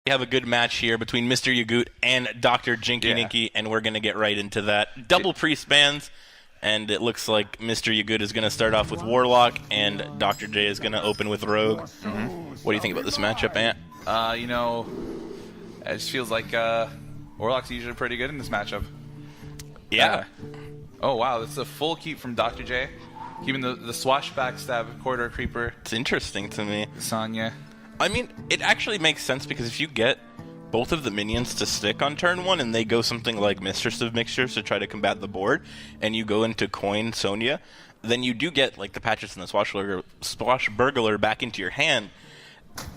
We have a good match here between MrYagut and DrJikininki, and we're going to get right into that. Double priest bans, and it looks like MrYagut is going to start off with Warlock, and Dr. J is going to open with Rogue. What do you think about this matchup, Ant? It just feels like Warlock's usually pretty good in this matchup. Yeah. Oh, wow, this is a full keep from Dr. J. Keeping the swash backstab corridor creeper. It's interesting to me. Sanya. I mean, it actually makes sense because if you get both of the minions to stick on turn 1 and they go something like Mistress of Mixtures to try to combat the board, and you go into Coin Sonya, then you do get like the Patches and the Swashbuckler back into your hand.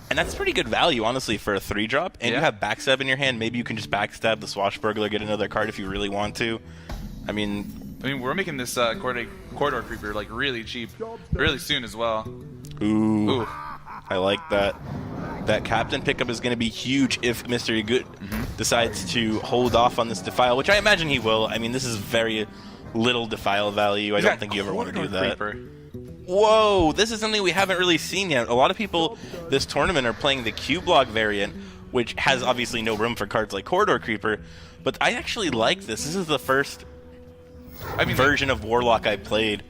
And that's pretty good value, honestly, for a 3-drop. And you have Backstab in your hand. Maybe you can just Backstab the Swashbuckler, get another card if you really want to. I mean, we're making this corridor creeper like really cheap, really soon as well. Ooh. I like that. That captain pickup is going to be huge if MrYagut decides to hold off on this Defile, which I imagine he will. I mean, this is very little Defile value. I don't think you ever want to do that. Creeper. Whoa, this is something we haven't really seen yet. A lot of people this tournament are playing the Q-Block variant, which has obviously no room for cards like Corridor Creeper, but I actually like this. This is the first version of Warlock I played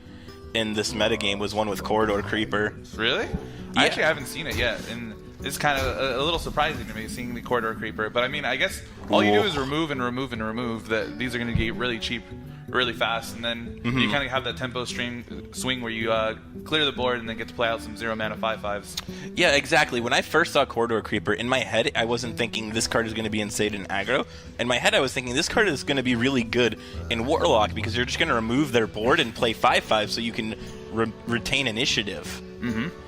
in this metagame was one with Corridor Creeper. Really? Yeah. I actually haven't seen it yet, and it's kind of a little surprising to me seeing the Corridor Creeper. But I mean, I guess all you do is remove and remove and remove. That these are going to get really cheap, really fast, and then you kind of have that tempo swing where you clear the board and then get to play out some 0-mana 5/5s. Yeah, exactly. When I first saw Corridor Creeper, in my head, I wasn't thinking this card is going to be insane in aggro. In my head, I was thinking this card is going to be really good in Warlock because you're just going to remove their board and play 5/5 so you can retain initiative.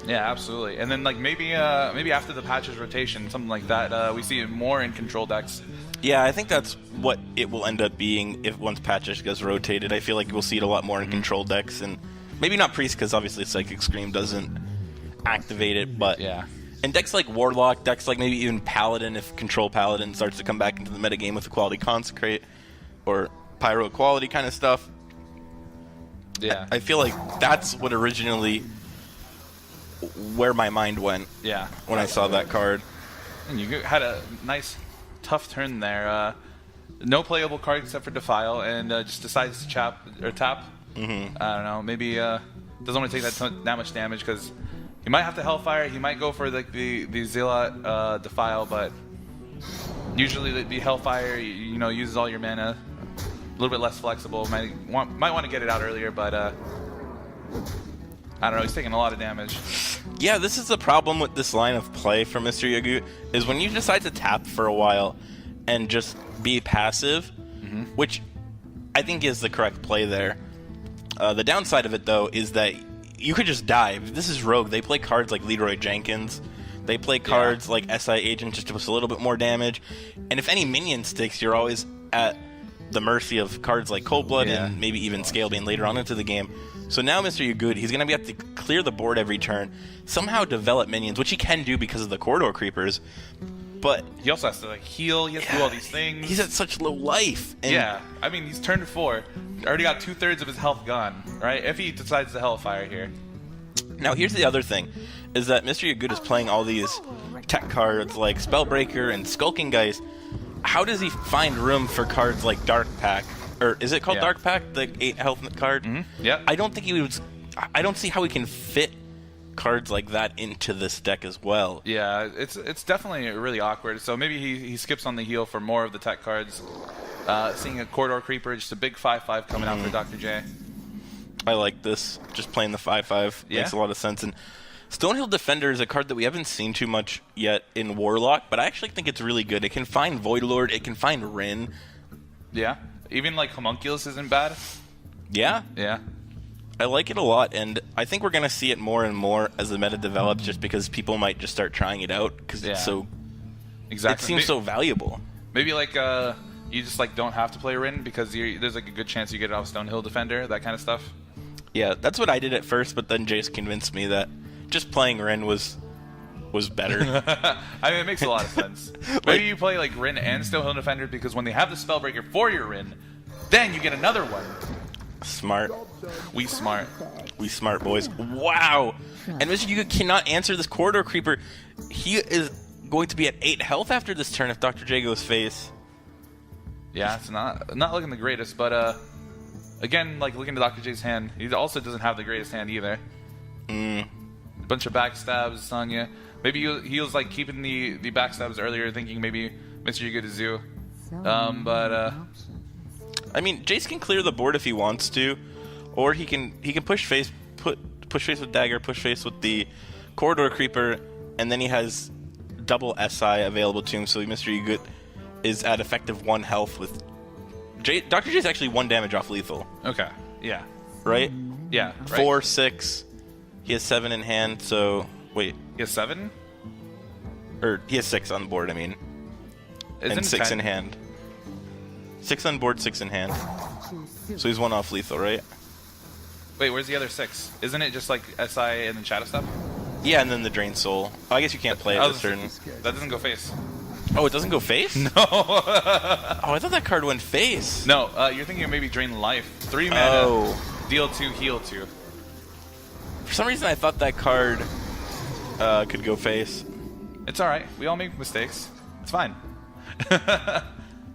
Yeah, absolutely. And then like maybe after the Patches rotation, something like that, we see it more in control decks. Yeah, I think that's what it will end up being if once Patches gets rotated. I feel like we'll see it a lot more in control decks, and maybe not Priest because obviously Psychic Scream doesn't activate it, but in decks like Warlock, decks like maybe even Paladin, if Control Paladin starts to come back into the metagame with Equality Consecrate or Pyro Equality kind of stuff. Yeah, I feel like that's what originally where my mind went. Yeah, when I saw that card. And you had a nice, tough turn there. No playable card except for Defile, and just decides to tap. I don't know. Maybe doesn't want to take that much damage because he might have to Hellfire. He might go for like the Zealot Defile, but usually the Hellfire uses all your mana. A little bit less flexible. Might want to get it out earlier, but I don't know. He's taking a lot of damage. Yeah, this is the problem with this line of play for MrYagut, is when you decide to tap for a while and just be passive, which I think is the correct play there. The downside of it, though, is that you could just die. This is Rogue. They play cards like Leroy Jenkins. They play cards like SI Agent just to put a little bit more damage. And if any minion sticks, you're always at the mercy of cards like Coldblood and maybe even Scalebane later on into the game. So now MrYagut, he's going to have to clear the board every turn, somehow develop minions, which he can do because of the Corridor Creepers, but he also has to like heal, he has to do all these things. He's at such low life. And I mean, he's turned 4, already got 2/3 of his health gone, right? If he decides to Hellfire here. Now here's the other thing, is that MrYagut is playing all these tech cards like Spellbreaker and Skulking Geist. How does he find room for cards like Dark Pack? Or is it called Dark Pack, the 8 health card? Yeah. I don't think he was. I don't see how he can fit cards like that into this deck as well. Yeah, it's definitely really awkward. So maybe he skips on the heal for more of the tech cards. Seeing a Corridor Creeper, just a big 5/5 coming out for Dr. J. I like this. Just playing the 5/5 makes a lot of sense. And Stonehill Defender is a card that we haven't seen too much yet in Warlock, but I actually think it's really good. It can find Voidlord, it can find Rin. Yeah. Even like Homunculus isn't bad. Yeah. Yeah. I like it a lot, and I think we're going to see it more and more as the meta develops just because people might just start trying it out because it's so... It seems so valuable. Maybe like you just like don't have to play Rin because there's like a good chance you get it off Stonehill Defender, that kind of stuff. Yeah, that's what I did at first, but then Jace convinced me that just playing Rin was better. I mean, it makes a lot of sense. Maybe you play like Rin and Stonehill Defender because when they have the Spellbreaker for your Rin, then you get another one. Smart. We smart. We smart boys. Wow. And MrYagut cannot answer this Corridor Creeper. He is going to be at 8 health after this turn if Dr. J goes face. Yeah, it's not looking the greatest, but again, like looking at Dr. J's hand, he also doesn't have the greatest hand either. A bunch of backstabs on you. Maybe he was like keeping the backstabs earlier, thinking maybe MrYagut is Zoo. I mean, Jace can clear the board if he wants to, or he can push face with dagger, push face with the corridor creeper, and then he has double SI available to him, so MrYagut is at effective 1 health with Dr. J is actually 1 damage off lethal. Okay. Yeah. Right? Yeah. Right. 4, 6. He has 7 in hand, so wait. He has 7? Or he has 6 on board, I mean. Isn't and 6 10? in hand. 6 on board, 6 in hand. So he's 1 off lethal, right? Wait, where's the other 6? Isn't it just like SI and then Shadow Step? Yeah, and then the Drain Soul. Oh, I guess you can't play it this turn. That doesn't go face. Oh, it doesn't go face? No. Oh, I thought that card went face. No, you're thinking of maybe Drain Life. 3 mana, deal 2, heal 2. For some reason, I thought that card could go face. It's alright. We all make mistakes. It's fine. I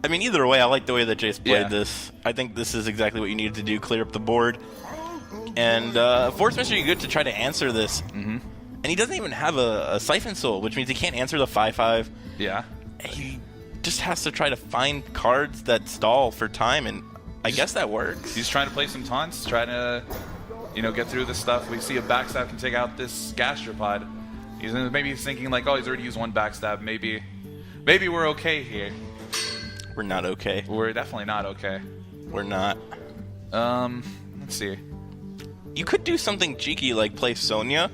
mean, either way, I like the way that Jace played this. I think this is exactly what you needed to do, clear up the board. And force MrYagut to try to answer this. And he doesn't even have a Siphon Soul, which means he can't answer the 5/5. Yeah. He just has to try to find cards that stall for time, and I guess that works. He's trying to play some taunts, trying to, get through this stuff. We see a backstab can take out this gastropod. Maybe he's thinking like, oh, he's already used 1 backstab. Maybe we're okay here. We're not okay. We're definitely not okay. We're not. Let's see. You could do something cheeky like play Sonya,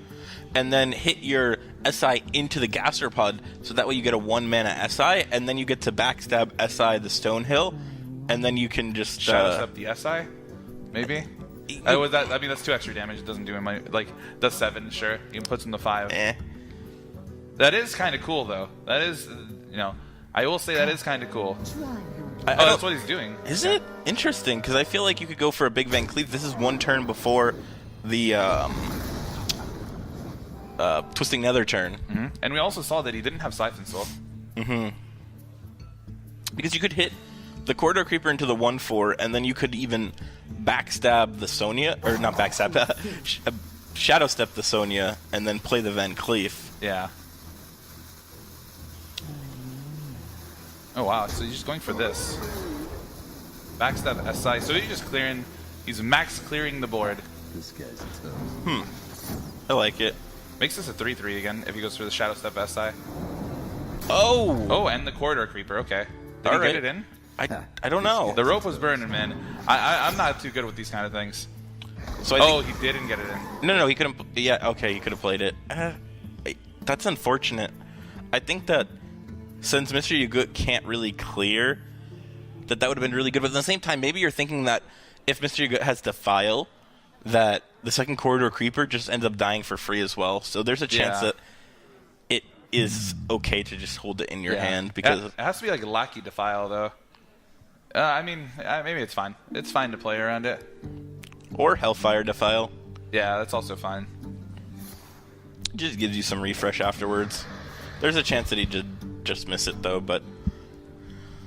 and then hit your SI into the gastropod, so that way you get a 1 mana SI, and then you get to backstab SI the Stonehill, and then you can just Shadow Step the SI, maybe. That's 2 extra damage. It doesn't do him does 7. Sure, he puts him to 5. That is kind of cool, though. That is, I will say that is kind of cool. That's what he's doing. Is it? Interesting, because I feel like you could go for a Big Van Cleave. This is 1 turn before the Twisting Nether turn. And we also saw that he didn't have Siphon Soul. Because you could hit the Corridor Creeper into the 1/4, and then you could even backstab the Sonya, or not backstab, Shadow Step the Sonya, and then play the Van Cleef. Yeah. Oh wow, so he's just going for this. Backstab SI, so he's just clearing, he's max clearing the board. This guy's tough. I like it. Makes this a 3/3 again if he goes for the Shadow Step SI. Oh, and the Corridor Creeper, okay. Did he get it in? I don't know. The rope was burning, man. I'm not too good with these kind of things. So I think, he didn't get it in. No, he couldn't. Yeah, okay, he could have played it. That's unfortunate. I think that since MrYagut can't really clear, that would have been really good. But at the same time, maybe you're thinking that if MrYagut has Defile, that the second Corridor Creeper just ends up dying for free as well. So there's a chance that it is okay to just hold it in your hand, because it has to be like a Lackey Defile, though. Maybe it's fine. It's fine to play around it. Or Hellfire Defile. Yeah, that's also fine. It just gives you some refresh afterwards. There's a chance that he just miss it, though, but...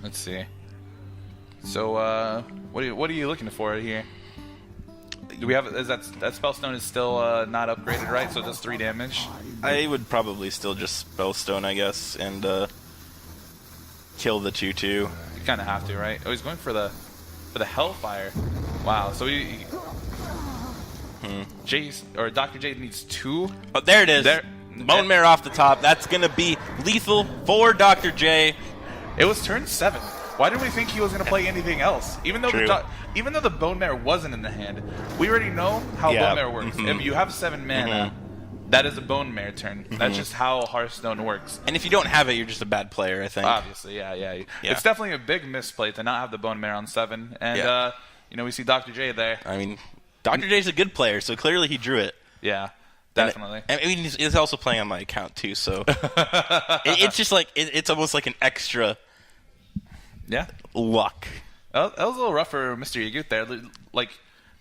Let's see. So, what are you looking for here? Do we have... that Spellstone is still not upgraded, right? So it does 3 damage? I would probably still just Spellstone, I guess, and kill the 2/2. You kind of have to, right? Oh, he's going for the Hellfire. Wow, so Dr. J needs 2. Oh, there it is. Bone Mare off the top. That's going to be lethal for Dr. J. It was turn 7. Why did we think he was going to play anything else? Even though the Bone Mare wasn't in the hand, we already know how Bone Mare works. If you have 7 mana, that is a Bone Mare turn. That's just how Hearthstone works. And if you don't have it, you're just a bad player, I think. Obviously, yeah. It's definitely a big misplay to not have the Bone Mare on 7. And, we see Dr. J there. I mean, Dr. J's a good player, so clearly he drew it. Yeah. Definitely. I mean, he's also playing on my account, too, so... it's just like... It's almost like an extra... Yeah. Luck. That was a little rough for MrYagut there. Like,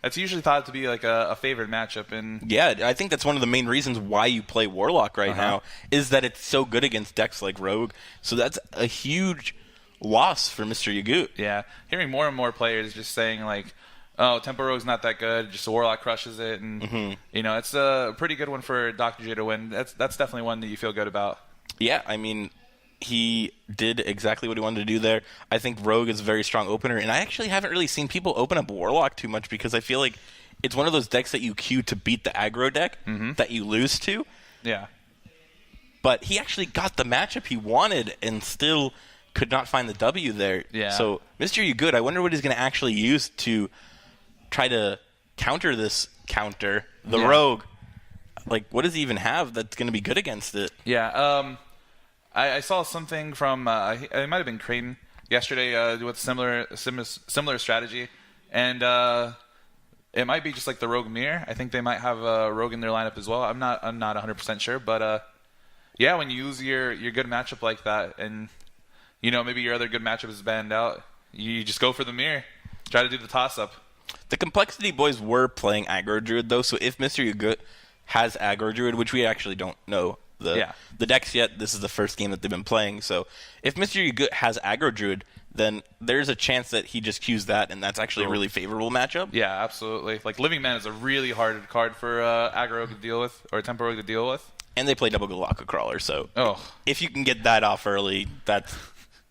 That's usually thought to be like a favored matchup. And yeah, I think that's one of the main reasons why you play Warlock right now is that it's so good against decks like Rogue. So that's a huge loss for MrYagut. Yeah, hearing more and more players just saying like, "Oh, Tempo Rogue's not that good. Just Warlock crushes it," and you know, it's a pretty good one for DrJ to win. That's definitely one that you feel good about. Yeah, I mean, he did exactly what he wanted to do there. I think Rogue is a very strong opener, and I actually haven't really seen people open up Warlock too much because I feel like it's one of those decks that you queue to beat the aggro deck that you lose to. Yeah. But he actually got the matchup he wanted and still could not find the W there. Yeah. So, MrYagut, I wonder what he's going to actually use to try to counter this counter, the Rogue. Like, what does he even have that's going to be good against it? Yeah. I saw something from it might have been Creighton yesterday with similar strategy, and it might be just like the Rogue Mirror. I think they might have a Rogue in their lineup as well. I'm not 100% sure, but yeah, when you use your good matchup like that, and you know maybe your other good matchup is banned out, you just go for the Mirror, try to do the toss up. The Complexity Boys were playing Aggro Druid though, so if MrYagut has Aggro Druid, which we actually don't know the decks yet. This is the first game that they've been playing. So if MrYagut has Aggro Druid, then there's a chance that he just cues that, and that's actually a really favorable matchup. Yeah, absolutely. Like Living Man is a really hard card for Aggro to deal with, or Tempo Rogue to deal with. And they play double Galaka Crawler, so if you can get that off early, that's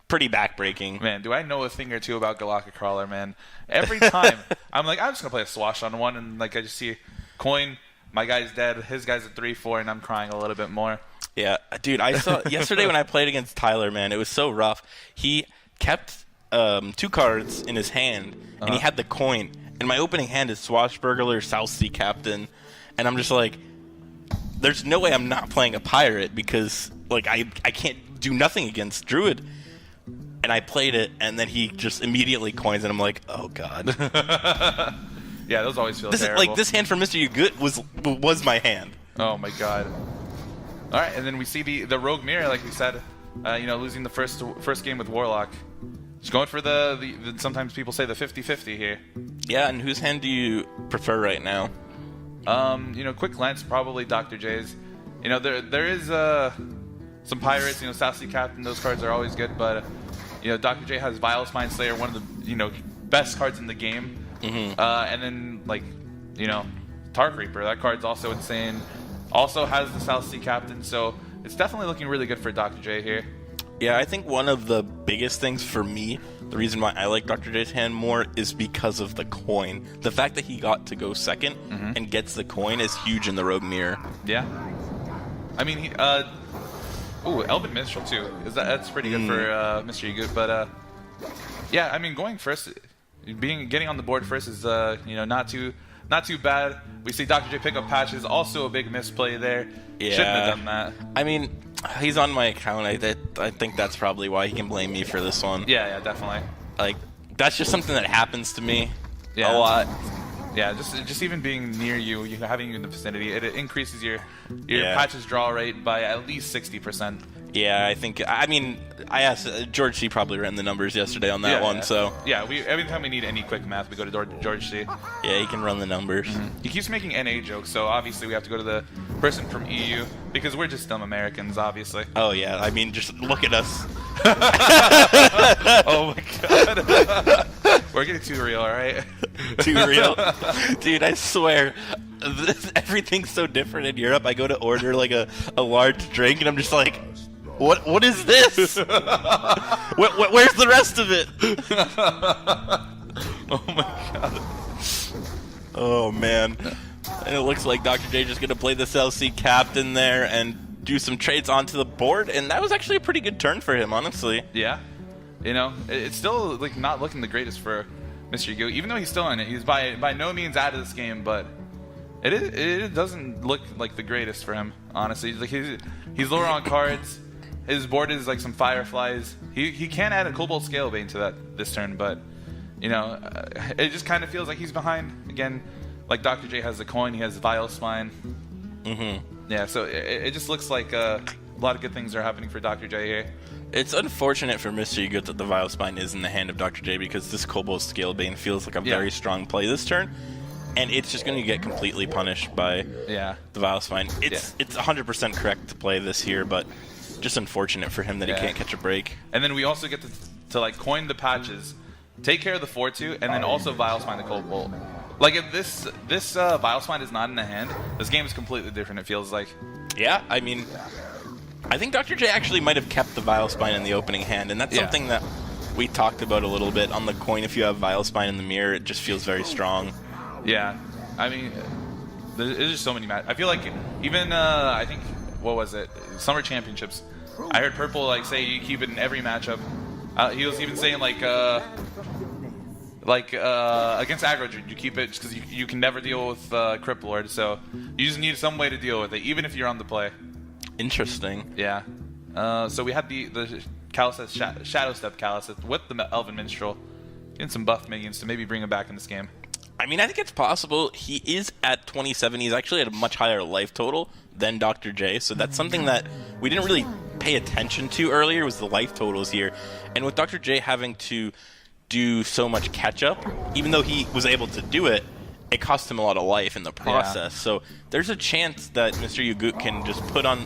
pretty backbreaking. Man, do I know a thing or two about Galaka Crawler, man. Every time, I'm like, I'm just going to play a Swash on one, and like I just see coin, my guy's dead, his guy's at 3-4, and I'm crying a little bit more. Yeah, dude, I saw yesterday when I played against Tyler, man, it was so rough. He kept 2 cards in his hand, and he had the coin. And my opening hand is Swashbuckler, South Sea Captain, and I'm just like, there's no way I'm not playing a pirate because like I can't do nothing against Druid. And I played it, and then he just immediately coins, and I'm like, oh god. Yeah, those always feel terrible. Like this hand from MrYagut was my hand. Oh my god. All right, and then we see the Rogue Mirror, like we said, you know, losing the first game with Warlock. Just going for the sometimes people say the 50-50 here. Yeah, and whose hand do you prefer right now? You know, quick glance, probably DrJ's. You know, there is some pirates. You know, South Sea Captain. Those cards are always good, but you know, DrJ has Vile Spine Slayer, one of the best cards in the game. And then like, you know, Tark Reaper. That card's also insane. Also has the South Sea Captain, so it's definitely looking really good for DrJ here. Yeah, I think one of the biggest things for me, the reason why I like DrJ's hand more is because of the coin. The fact that he got to go second and gets the coin is huge in the Rogue Mirror. Yeah. I mean, Elven Minstrel too. That's pretty good for MrYagut, but yeah, I mean, going first, getting on the board first is you know, not too bad. We see DrJ pick up patches, also a big misplay there. Yeah. Shouldn't have done that. I mean, he's on my account. I think that's probably why he can blame me for this one. Yeah, definitely. Like, that's just something that happens to me a lot. Yeah, just even being near you having you in the vicinity, it increases your patches draw rate by at least 60%. Yeah, I mean, I asked George C. probably ran the numbers yesterday on that one, so yeah, every time we need any quick math, we go to George C. Yeah, he can run the numbers. He keeps making NA jokes, so obviously we have to go to the person from EU because we're just dumb Americans, obviously. Oh yeah, I mean, just look at us. Oh my god, we're getting too real, all right? Too real, dude. I swear, everything's so different in Europe. I go to order like a large drink, and I'm just like, What is this? Where's the rest of it? Oh my god. Oh man. And it looks like DrJ just gonna play the South Sea Captain there and do some trades onto the board, and that was actually a pretty good turn for him, honestly. Yeah. You know, it's still like not looking the greatest for MrYagut, even though he's still in it. He's by no means out of this game, but it doesn't look like the greatest for him, honestly. Like he's lower on cards. His board is like some Fireflies. He can add a Cobalt Scalebane to this turn, but you know, it just kind of feels like he's behind. Again, like DrJ has the coin, he has Vile Spine. Yeah, so it just looks like a lot of good things are happening for DrJ here. It's unfortunate for MrYagut that the Vile Spine is in the hand of DrJ because this Cobalt Scalebane feels like a very strong play this turn. and it's just going to get completely punished by the Vile Spine. It's 100% correct to play this here, but just unfortunate for him that he can't catch a break. And then we also get to like coin the patches, take care of the 4-2, and then also Vile Spine the Cold Bolt. Like if this Vile Spine is not in the hand, this game is completely different. It feels like. Yeah, I mean, I think Dr. J actually might have kept the Vile Spine in the opening hand, and that's something that we talked about a little bit on the coin. If you have Vile Spine in the mirror, it just feels very strong. Yeah, I mean, there's just so many matches. I feel like even I think what was it, Summer Championships? I heard Purple like say you keep it in every matchup. He was even saying like against aggro, you keep it just because you can never deal with Crip Lord, so you just need some way to deal with it, even if you're on the play. Interesting. Yeah. So we had the Kalaseth Shadow Step Kalaseth with the Elven Minstrel, getting some buff minions to maybe bring him back in this game. I mean, I think it's possible. He is at 27. He's actually at a much higher life total than Dr. J, so that's something that we didn't really pay attention to earlier, was the life totals here. And with Dr. J having to do so much catch-up, even though he was able to do it, it cost him a lot of life in the process. Yeah. So there's a chance that MrYagut can just put on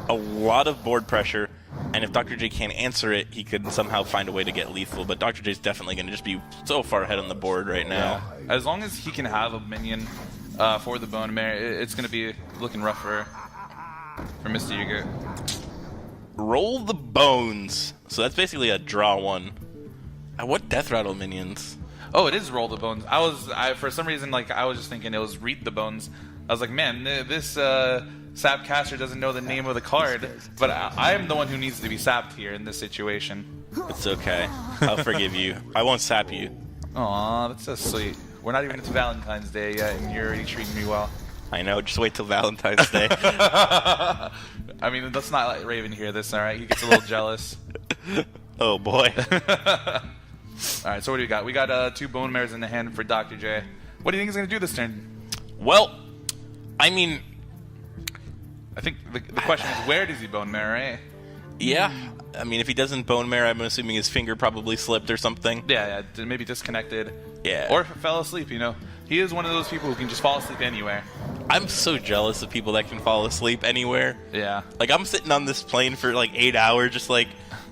a lot of board pressure, and if Dr. J can't answer it, he could somehow find a way to get lethal. But Dr. J's definitely going to just be so far ahead on the board right now. Yeah. As long as he can have a minion for the Bone Mare, it's going to be looking rough for MrYagut. Roll the bones. So that's basically a draw one. What Death Rattle minions? Oh, it is Roll the Bones. I for some reason, like, I was just thinking it was Read the Bones. I was like, man, this Sap caster doesn't know the name of the card, but I am the one who needs to be sapped here in this situation. It's okay. I'll forgive you. I won't sap you. Aw, that's so sweet. We're not even into Valentine's Day yet, and you're already treating me well. I know. Just wait till Valentine's Day. I mean, let's not let Raven hear this, all right? He gets a little jealous. Oh, boy. All right, so what do we got? We got 2 Bone Mares in the hand for Dr. J. What do you think he's going to do this turn? Well, I mean, I think the question is, where does he Bone Mare, right? Yeah. I mean, if he doesn't Bone Mare, I'm assuming his finger probably slipped or something. Yeah, maybe disconnected. Yeah. Or fell asleep, you know. He is one of those people who can just fall asleep anywhere. I'm so jealous of people that can fall asleep anywhere. Yeah. Like, I'm sitting on this plane for like 8 hours just like,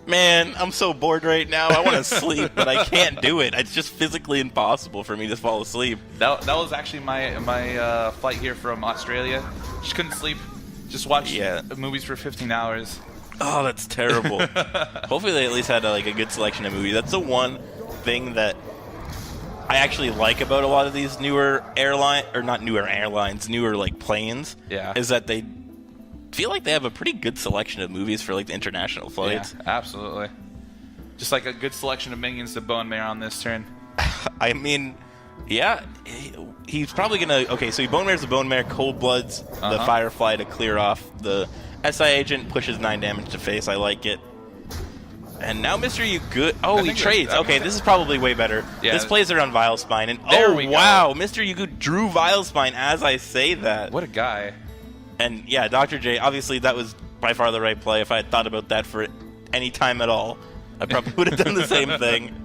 man, I'm so bored right now. I want to sleep, but I can't do it. It's just physically impossible for me to fall asleep. That was actually my flight here from Australia. Just couldn't sleep. Just watched movies for 15 hours. Oh, that's terrible. Hopefully they at least had a good selection of movies. That's the one thing that I actually like about a lot of these newer newer like planes. Yeah. Is that they feel like they have a pretty good selection of movies for like the international flights. Yeah, absolutely. Just like a good selection of minions to Bone Mare on this turn. I mean, yeah, he's probably gonna. Okay, so he Bone Mare's the Bone Mare, Cold Bloods the Firefly to clear off the SI agent, pushes 9 damage to face. I like it. And now MrYagut. Oh, he trades. Okay, this is probably way better. Yeah. This plays around Vile Spine, and wow, MrYagut drew Vile Spine as I say that. What a guy. And yeah, Dr. J, obviously that was by far the right play. If I had thought about that for any time at all, I probably would have done the same thing.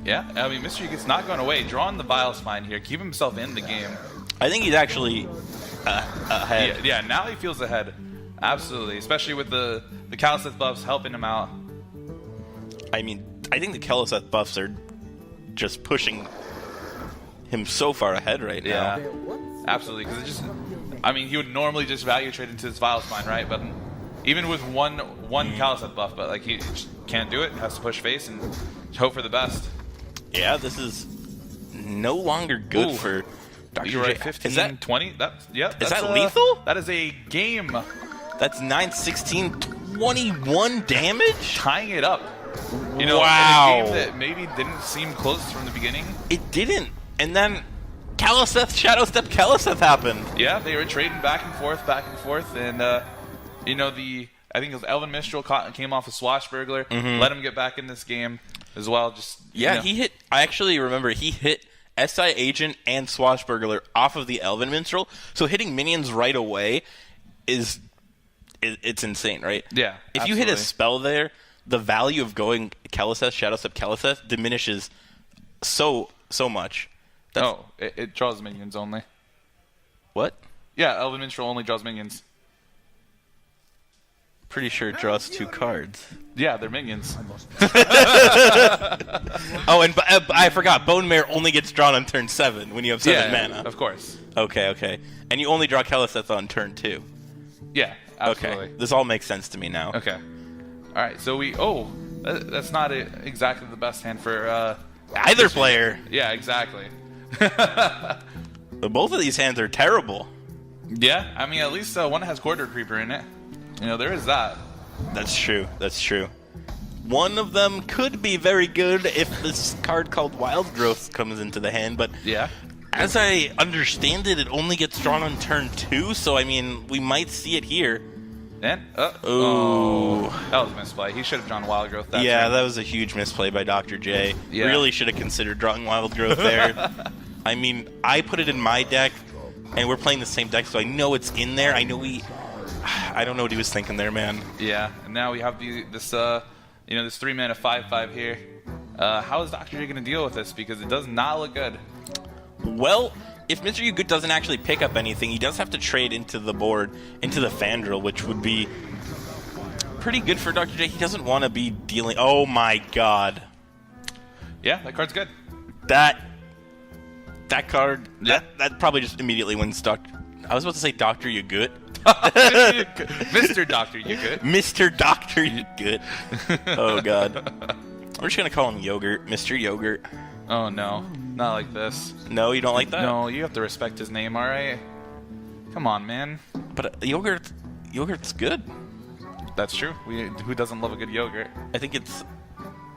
Yeah, I mean, MrYagut's not going away. Drawing the Vile Spine here, keep himself in the game. I think he's actually ahead. Yeah, now he feels ahead. Absolutely, especially with the Kalaseth buffs helping him out. I mean, I think the Kalaseth buffs are just pushing him so far ahead right now. Yeah, absolutely, because it just... I mean, he would normally just value trade into his Vile Spine, right? But even with one Kalaseth buff, but like he just can't do it. Has to push face and hope for the best. Yeah, this is no longer good for Dr. You're right, 15, is that 20? Is that lethal? That is a game. That's 9, 16, 21 damage? Tying it up. You know, wow. In a game that maybe didn't seem close from the beginning. It didn't. And then Kalaseth, Shadow Step Kalaseth happened. Yeah, they were trading back and forth, and you know, I think it was Elven Mistral came off a Swashbuckler, let him get back in this game as well. Just he hit. I actually remember he hit SI Agent and Swashbuckler off of the Elven Minstrel, so hitting minions right away it's insane, right? Yeah. If you hit a spell there, the value of going Kalaseth, Shadow Step Kalaseth diminishes so much. Oh, it draws minions only. What? Yeah, Elven Minstrel only draws minions. Pretty sure it draws 2 cards. Yeah, they're minions. Oh, and I forgot. Bone Mare only gets drawn on turn 7 when you have 7 mana. Of course. Okay. And you only draw Keleseth on turn 2. Yeah, absolutely. Okay. This all makes sense to me now. Okay. All right, so we... Oh, that's not exactly the best hand for... Either player. Yeah, exactly. But both of these hands are terrible. Yeah, I mean, at least one has Corridor Creeper in it. You know, there is that. That's true. One of them could be very good if this card called Wild Growth comes into the hand, but Yeah. as I understand it, it only gets drawn on turn 2, so I mean, we might see it here. And, Ooh. that was a misplay. He should have drawn Wild Growth that Yeah, turn. that was a huge misplay by Dr. J. Yeah. Really should have considered drawing Wild Growth there. I mean, I put it in my deck, and we're playing the same deck, so I know it's in there. I don't know what he was thinking there, man. Yeah, and now we have this 3-mana 5/5 here. How is Dr. J going to deal with this? Because it does not look good. Well, if MrYagut doesn't actually pick up anything, he does have to trade into the board, into the Fandral, which would be pretty good for Dr. J. He doesn't want to be dealing... Oh my god. Yeah, that card's good. That card, Yeah. that probably just immediately wins I was about to say Dr. Yagut. Mr. Dr. Yagut. Mr. Dr. Yagut. Oh god. We're just going to call him Yogurt. Mr. Yogurt. Oh, no. Not like this. No, you don't like that? No, you have to respect his name, alright? Come on, man. But yogurt's good. That's true. Who doesn't love a good yogurt? I think it's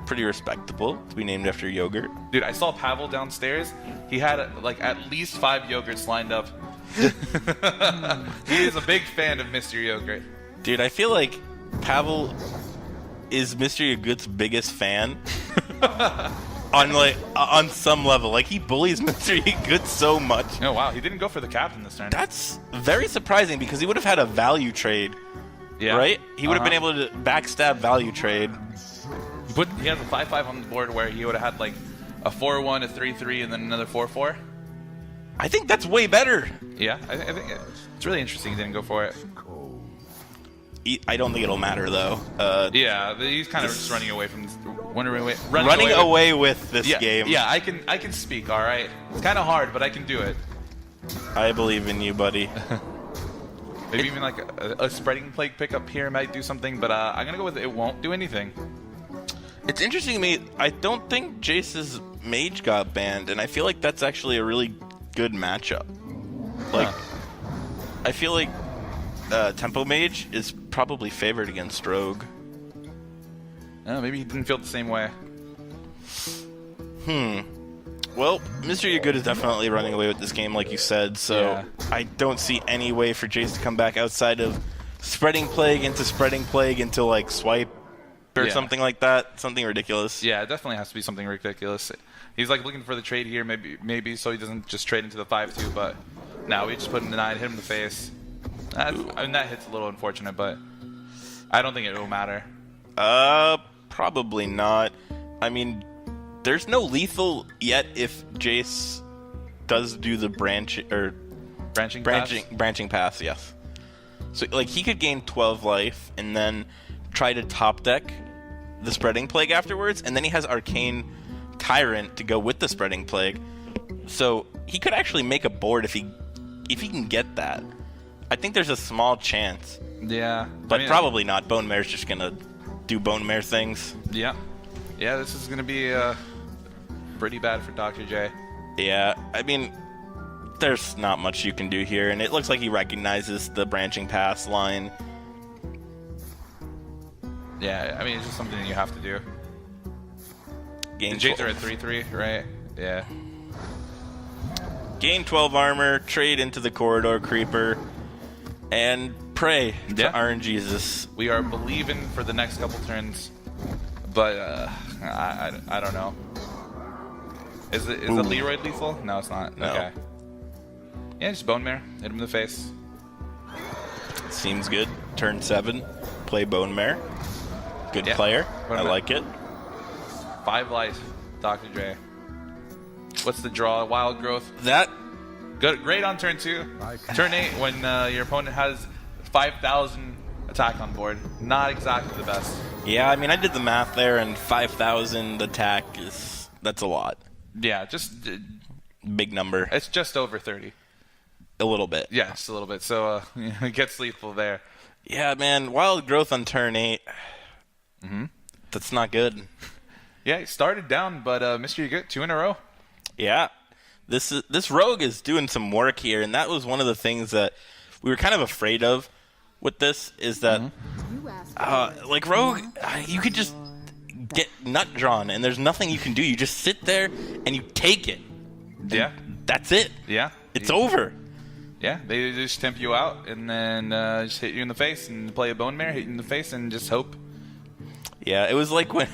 pretty respectable to be named after yogurt. Dude, I saw Pavel downstairs. He had like at least 5 yogurts lined up. He is a big fan of Mr. Yogurt. Dude, I feel like Pavel is Mr. Yagut's biggest fan. On some level. Like, he bullies Mr. Yagut so much. Oh, wow. He didn't go for the captain this turn. That's very surprising because he would have had a value trade. Yeah. Right? He would have been able to backstab value trade. But he has a 5/5 on the board where he would have had like a 4/1, a 3/3, and then another 4/4. I think that's way better. Yeah, I think it's really interesting he didn't go for it. I don't think it'll matter, though. Yeah, he's kind of just running away from running away with this game. Yeah, I can speak, all right? It's kind of hard, but I can do it. I believe in you, buddy. Maybe even like a spreading plague pickup here might do something, but I'm going to go with it won't do anything. It's interesting to me. I don't think Jace's mage got banned, and I feel like that's actually a really good matchup. Like, I feel like Tempo Mage is probably favored against Rogue. Oh, maybe he didn't feel the same way. Well, Mr. Yagut is definitely running away with this game, like you said, so Yeah. I don't see any way for Jace to come back outside of Spreading Plague into like Swipe or Yeah. something like that. Something ridiculous. Yeah, it definitely has to be something ridiculous. He's like looking for the trade here, maybe so he doesn't just trade into the 5/2, but now we just put him in 9, hit him in the face. I mean, that hit's a little unfortunate, but I don't think it will matter. Probably not. I mean, there's no lethal yet if Jace does do the branching path, yes. So like he could gain 12 life and then try to top deck the Spreading Plague afterwards, and then he has Arcane Tyrant to go with the Spreading Plague. So he could actually make a board if he can get that. I think there's a small chance. Yeah. But probably not. Bone Mare's just gonna do Bone Mare things. Yeah. Yeah, this is gonna be pretty bad for Dr. J. Yeah, I mean, there's not much you can do here, and it looks like he recognizes the branching pass line. Yeah, I mean, it's just something that you have to do. Gain The Jades are at 3/3, right? Yeah. Gain 12 armor, trade into the Corridor Creeper, and pray to RNGesus. We are believing for the next couple turns, but I don't know. Is the Leroy lethal? No, it's not. No. Okay. Yeah, just Bone Mare. Hit him in the face. Seems good. Turn 7, play Bone Mare. Good player. I like it. 5 life, Dr. J. What's the draw? Wild Growth. That Good, great on turn 2. Turn 8, when your opponent has 5,000 attack on board. Not exactly the best. Yeah, I mean, I did the math there, and 5,000 attack that's a lot. Yeah, just Big number. it's just over 30. A little bit. Yeah, just a little bit. So it gets lethal there. Yeah, man. Wild Growth on turn 8. That's not good. Yeah, he started down, but MrYagut 2 in a row. Yeah. This rogue is doing some work here, and that was one of the things that we were kind of afraid of with this, is that like rogue, you could just get nut drawn, and there's nothing you can do. You just sit there and you take it. Yeah. That's it. Yeah. It's over. Yeah, they just tempt you out and then just hit you in the face and play a bone mare, hit you in the face, and just hope. Yeah, it was like when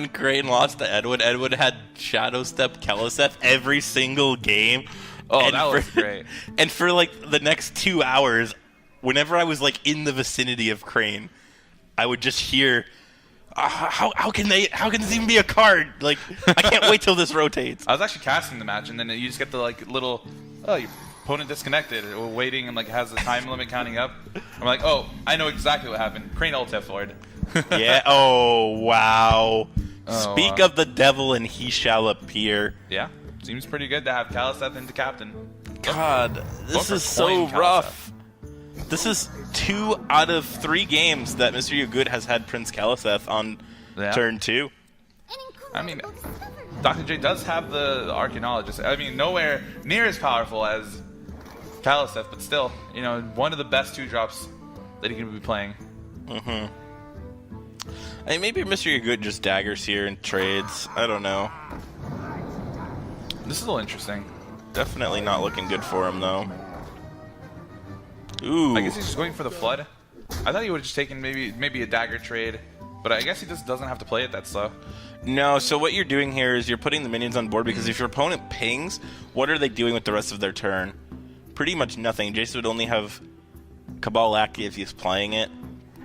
Crane lost to Edwin. Edwin had Shadow Step Keleseth every single game. Oh, and that was great. And for like the next 2 hours, whenever I was like in the vicinity of Crane, I would just hear, how can this even be a card? Like, I can't wait till this rotates. I was actually casting the match, and then you just get the like little, your opponent disconnected, or waiting, and like has the time limit counting up. I'm like, oh, I know exactly what happened. Crane ult F-Lord. Yeah. Oh, wow. Oh, Speak of the devil, and he shall appear. Yeah, seems pretty good to have Keleseth into captain. God, this for is so coin, rough. This is 2 out of 3 games that MrYagut has had Prince Keleseth on turn 2. I mean, Dr. J does have the Archaeologist. I mean, nowhere near as powerful as Keleseth, but still, one of the best 2-drops that he can be playing. I mean, maybe MrYagut just daggers here and trades. I don't know. This is a little interesting. Definitely not looking good for him, though. Ooh. I guess he's just going for the flood. I thought he would have just taken maybe a dagger trade, but I guess he just doesn't have to play it that slow. No, so what you're doing here is you're putting the minions on board, because if your opponent pings, what are they doing with the rest of their turn? Pretty much nothing. Jason would only have Cabal Lackey if he's playing it.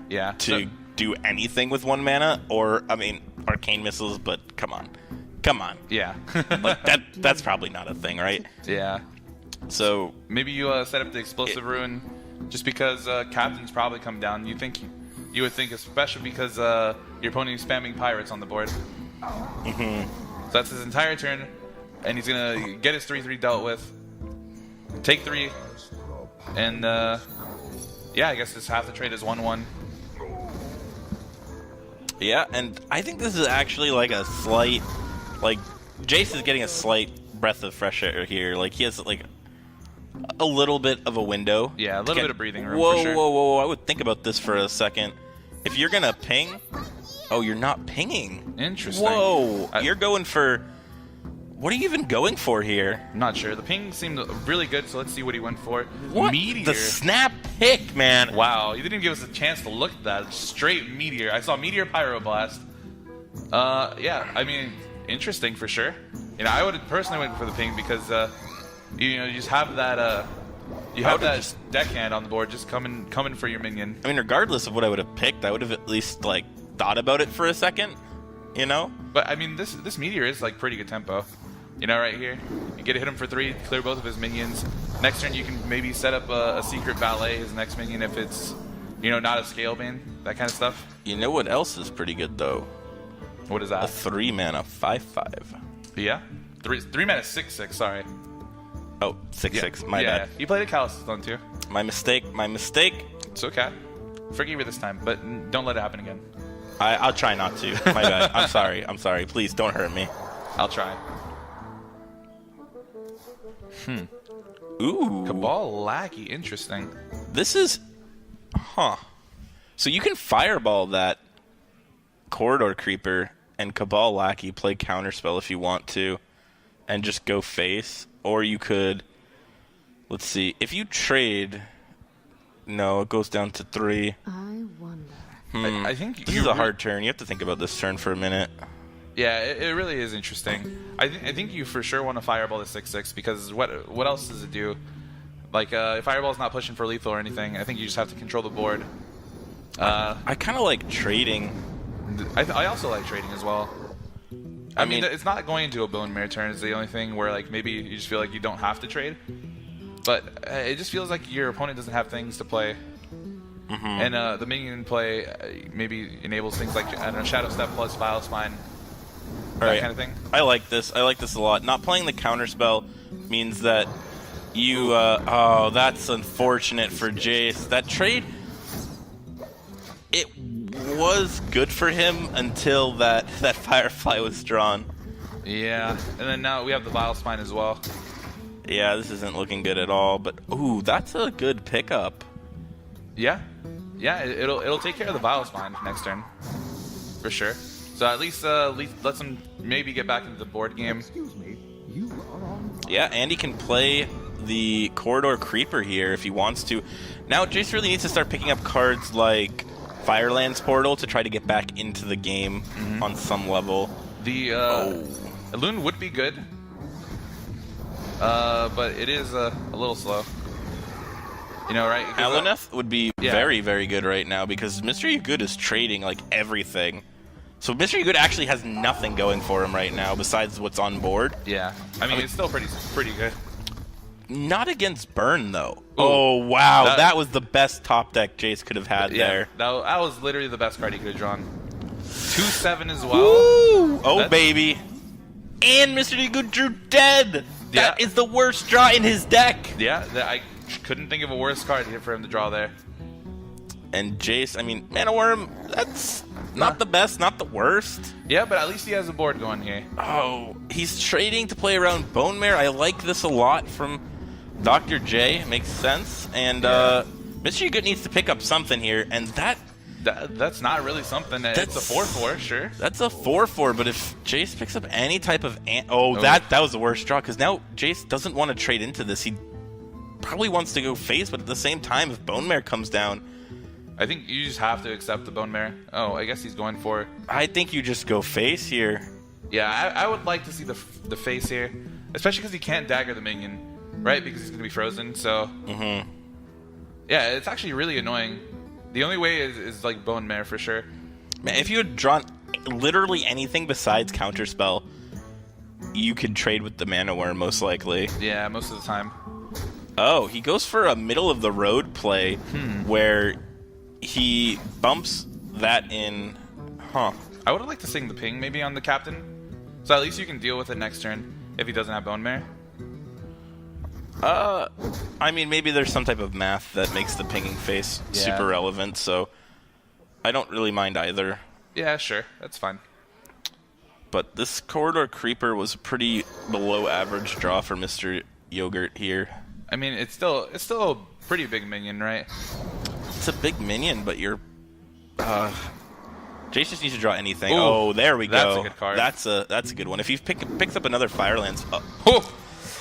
Yeah. To do anything with 1 mana, or, I mean, Arcane Missiles, but come on. Yeah. Like, that's probably not a thing, right? Yeah. So maybe you set up the Explosive Ruin just because Captain's probably come down. You would think, especially because your opponent is spamming Pirates on the board. So that's his entire turn, and he's gonna get his 3/3 dealt with, take 3, and yeah, I guess this half the trade is 1/1. yeah, and I think this is actually like a slight, like, Jace is getting a slight breath of fresh air here. Like, he has like a little bit of a window. Yeah, a little bit of breathing room. Whoa, for sure. whoa! I would think about this for a second. If you're gonna ping, oh, you're not pinging. Interesting. Whoa, you're going for. What are you even going for here? I'm not sure. The ping seemed really good, so let's see what he went for. What? Meteor. The snap pick, man. Wow, you didn't even give us a chance to look at that. Straight Meteor. I saw Meteor Pyroblast. Yeah, I mean, interesting for sure. I would have personally went for the ping because, you just have that, you have that deckhand on the board just coming for your minion. I mean, regardless of what I would have picked, I would have at least, like, thought about it for a second, But, I mean, this Meteor is, like, pretty good tempo. Right here. You get to hit him for 3, clear both of his minions. Next turn, you can maybe set up a Secret Valet, his next minion, if it's, not a Scalebane, that kind of stuff. You know what else is pretty good, though? What is A that? 3-mana 5/5. Yeah? 3 mana 6/6, sorry. Oh, 6/6. My bad. You played a Calistone too. My mistake. It's okay. Forgive you this time, but don't let it happen again. I'll try not to. My bad. I'm sorry. Please don't hurt me. I'll try. Ooh. Cabal Lackey, interesting. This is... So you can fireball that Corridor Creeper and Cabal Lackey, play Counterspell if you want to, and just go face. Or you could... Let's see. If you trade... No, it goes down to 3. I wonder. I think This is a hard turn. You have to think about this turn for a minute. Yeah, it really is interesting. I think you for sure want to fireball the 6/6 because what else does it do? Like if fireball's not pushing for lethal or anything, I think you just have to control the board. I kind of like trading. I also like trading as well. I mean, it's not going into a Bone Mare turn is the only thing where like maybe you just feel like you don't have to trade. But it just feels like your opponent doesn't have things to play. And the minion play maybe enables things like, I don't know, Shadow Step plus Vile Spine. That kind of thing. I like this. I like this a lot. Not playing the counterspell means that you... oh, that's unfortunate for Jace. That trade... It was good for him until that Firefly was drawn. Yeah, and then now we have the Vile Spine as well. Yeah, this isn't looking good at all, but ooh, that's a good pickup. Yeah, it'll take care of the Vile Spine next turn, for sure. So at least lets him maybe get back into the board game. Excuse me. You are on. Yeah, and he can play the Corridor Creeper here if he wants to. Now, Jace really needs to start picking up cards like Firelands Portal to try to get back into the game on some level. The Loon would be good, but it is a little slow. You know, right? Alaneth would be very, very good right now because MrYagut is trading like everything. So MrYagut actually has nothing going for him right now besides what's on board. Yeah, I mean it's still pretty good. Not against Burn though. Ooh, oh wow, that was the best top deck Jace could have had there. That was literally the best card he could have drawn. 2/7 as well. Woo! Oh baby, and MrYagut drew dead. Yeah. That is the worst draw in his deck. Yeah, I couldn't think of a worse card here for him to draw there. And Jace, I mean, Mana Worm, that's not the best, not the worst. Yeah, but at least he has a board going here. Oh, he's trading to play around Bone Mare. I like this a lot from Dr. J. It makes sense. And MrYagut needs to pick up something here, and that's not really something. It's a 4/4, sure. That's a 4/4, but if Jace picks up any type of... that was the worst draw, because now Jace doesn't want to trade into this. He probably wants to go face, but at the same time, if Bone Mare comes down... I think you just have to accept the Bone Mare. Oh, I guess he's going for... I think you just go face here. Yeah, I would like to see the face here, especially because he can't dagger the minion, right? Because he's going to be frozen, so... Yeah, it's actually really annoying. The only way is like Bone Mare for sure. Man, if you had drawn literally anything besides Counterspell, you could trade with the Mana Worm, most likely. Yeah, most of the time. Oh, he goes for a middle-of-the-road play where he bumps that in. Huh. I would have liked to sing the ping maybe on the captain, so at least you can deal with it next turn if he doesn't have Bone Mare. I mean, maybe there's some type of math that makes the pinging face super relevant, so I don't really mind either. Yeah, sure. That's fine. But this Corridor Creeper was a pretty below-average draw for MrYagut here. I mean, it's still a pretty big minion, right? It's a big minion, but you're... Jace just needs to draw anything. Ooh, oh, there we go. That's a good card. That's a good one. If he picks up another Firelands... Oh.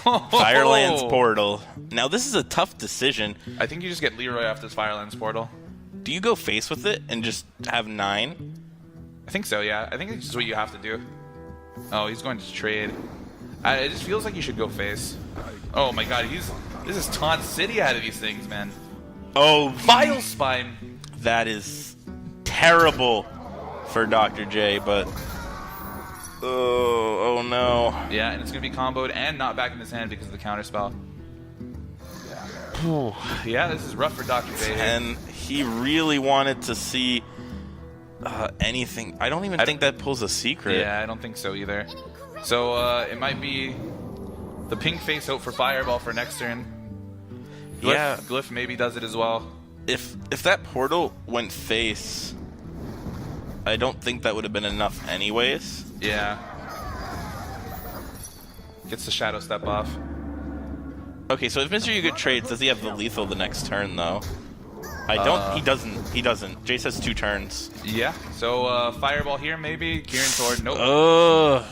Firelands Portal. Now, this is a tough decision. I think you just get Leroy off this Firelands Portal. Do you go face with it and just have 9? I think so, yeah. I think it's just what you have to do. Oh, he's going to trade. It just feels like you should go face. Oh my god, this is Taunt City out of these things, man. Oh, Vile Spine. That is terrible for Dr. J, but... Oh no. Yeah, and it's going to be comboed and not back in his hand because of the counterspell. Yeah, this is rough for Dr. J. And he really wanted to see anything. I don't even think that pulls a secret. Yeah, I don't think so either. So it might be the pink face out for Fireball for next turn. Glyph maybe does it as well. If that portal went face, I don't think that would have been enough anyways. Yeah. Gets the Shadow Step off. Okay, so if MrYagut trades, does he have the lethal the next turn though? I don't. He doesn't. He doesn't. Jace has 2 turns. Yeah. So Fireball here maybe. Kieran Sword. Nope. Ugh.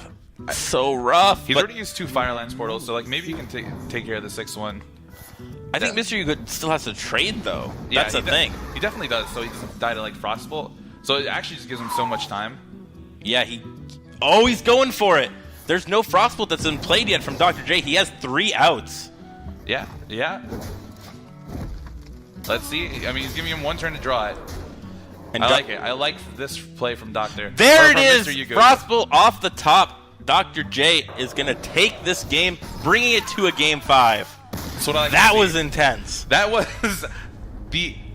So rough. He's already used 2 Firelands portals, so like maybe you can take care of the 6th one. I think MrYagut still has to trade though. Yeah, That's the thing. He definitely does. So he doesn't die to like Frostbolt. So it actually just gives him so much time. Yeah. Oh, he's going for it. There's no Frostbolt that's been played yet from Dr. J. He has 3 outs. Yeah. Yeah. Let's see. I mean, he's giving him 1 turn to draw it. And I like it. I like this play from Doctor. There it is! Frostbolt off the top. Dr. J is going to take this game, bringing it to a Game 5. That's what I like That to see. was intense. That was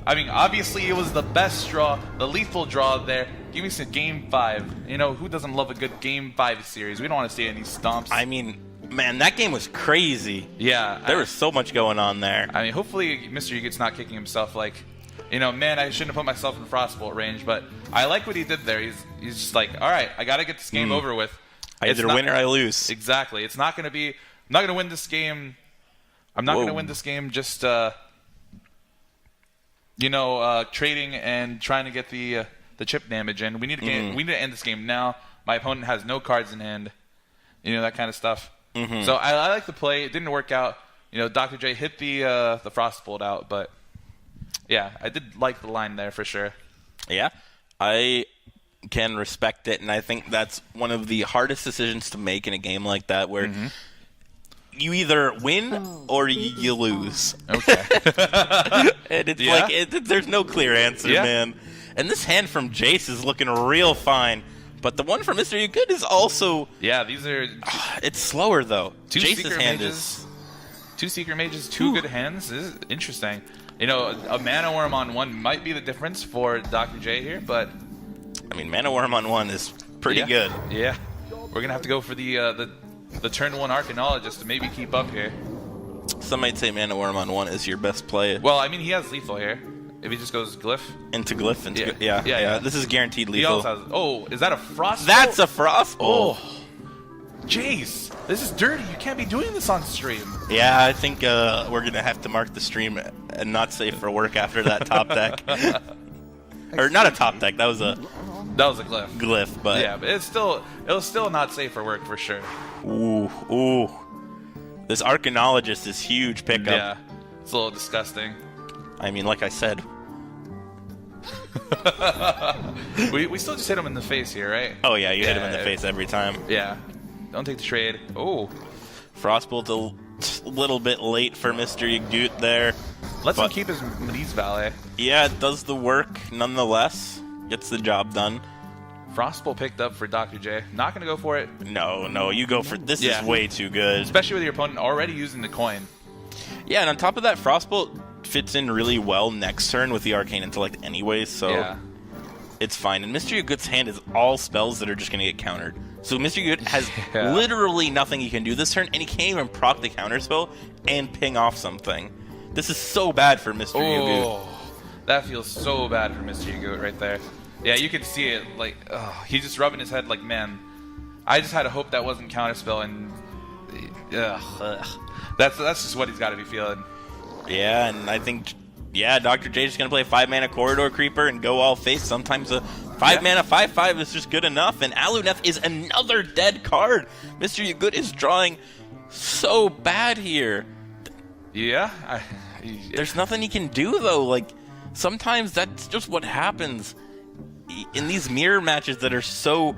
I mean, obviously it was the best draw, the lethal draw there. Give me some Game 5. You know, who doesn't love a good Game 5 series? We don't want to see any stomps. I mean, man, that game was crazy. Yeah. There was so much going on there. I mean, hopefully MrYagut's not kicking himself like, you know, man, I shouldn't have put myself in Frostbolt range, but I like what he did there. He's just like, all right, I got to get this game over with. I either win or I lose. Exactly. It's not going to be, I'm not going to win this game. I'm not going to win this game just, you know, trading and trying to get the chip damage in. We need to we need to end this game now. My opponent has no cards in hand. You know, that kind of stuff. So I like the play. It didn't work out. You know, Dr. J hit the Frostbolt out, but yeah, I did like the line there for sure. Yeah, I can respect it, and I think that's one of the hardest decisions to make in a game like that, where you either win or you lose. Okay. And it's like there's no clear answer, man. And this hand from Jace is looking real fine, but the one from MrYagut is also these are it's slower though. two Jace's secret hand mages. is Two secret mages, two good hands. This is interesting. You know, a mana worm on one might be the difference for Dr. J here, but I mean, mana worm on one is pretty good. Yeah, we're gonna have to go for the turn one Arcanologist to maybe keep up here. Some might say mana worm on one is your best play. Well, I mean, he has lethal here. If he just goes glyph Into glyph, into Yeah. This is guaranteed he lethal. also has. Oh, is that a frost? That's a frost. Oh, Jace, this is dirty. You can't be doing this on stream. Yeah, I think we're gonna have to mark the stream and not safe for work after that top deck, or not a top deck. That was a glyph. Glyph, but Yeah, but it was still not safe for work for sure. Ooh. This Arcanologist is huge pickup. Yeah, it's a little disgusting. I mean, like I said, we still just hit him in the face here, right? oh yeah, you hit him in the face every time. Yeah. Don't take the trade. Oh. Frostbolt a little bit late for MrYagut there. Let's him keep his Mediz Valet. Yeah, it does the work nonetheless. Gets the job done. Frostbolt picked up for Dr. J. Not going to go for it. No, you go for this. Is way too good. Especially with your opponent already using the coin. Yeah, and on top of that, Frostbolt fits in really well next turn with the Arcane Intellect anyway, so it's fine. And MrYagut's hand is all spells that are just going to get countered. So MrYagut has literally nothing he can do this turn, and he can't even proc the counterspell and ping off something. This is so bad for MrYagut. Oh, that feels so bad for MrYagut right there. Yeah, you can see it. Like, he's just rubbing his head like, man, I just had to hope that wasn't counterspell, and that's just what he's got to be feeling. Yeah, and I think, Dr. J is just going to play 5-mana Corridor Creeper and go all face. Sometimes a 5-mana 5/5 is just good enough, and Aluneth is another dead card. MrYagut is drawing so bad here. Yeah. There's nothing he can do, though. Like, sometimes that's just what happens in these mirror matches that are so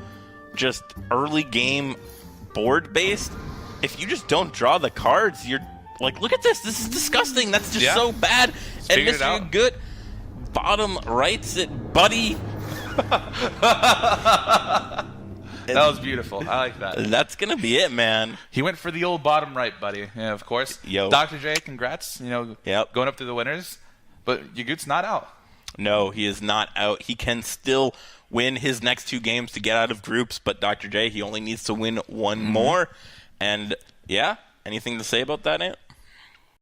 just early game board based. If you just don't draw the cards, you're like, look at this. This is disgusting. That's just so bad. And MrYagut bottom rights it, buddy. That was beautiful. I like that. That's gonna be it, man. He went for the old bottom right, buddy. Yeah, of course. Yo. Dr. J, congrats. You know, going up to the winners. But Yagut's not out. No, he is not out. He can still win his next 2 games to get out of groups, but Dr. J, he only needs to win one more. And anything to say about that, Ant?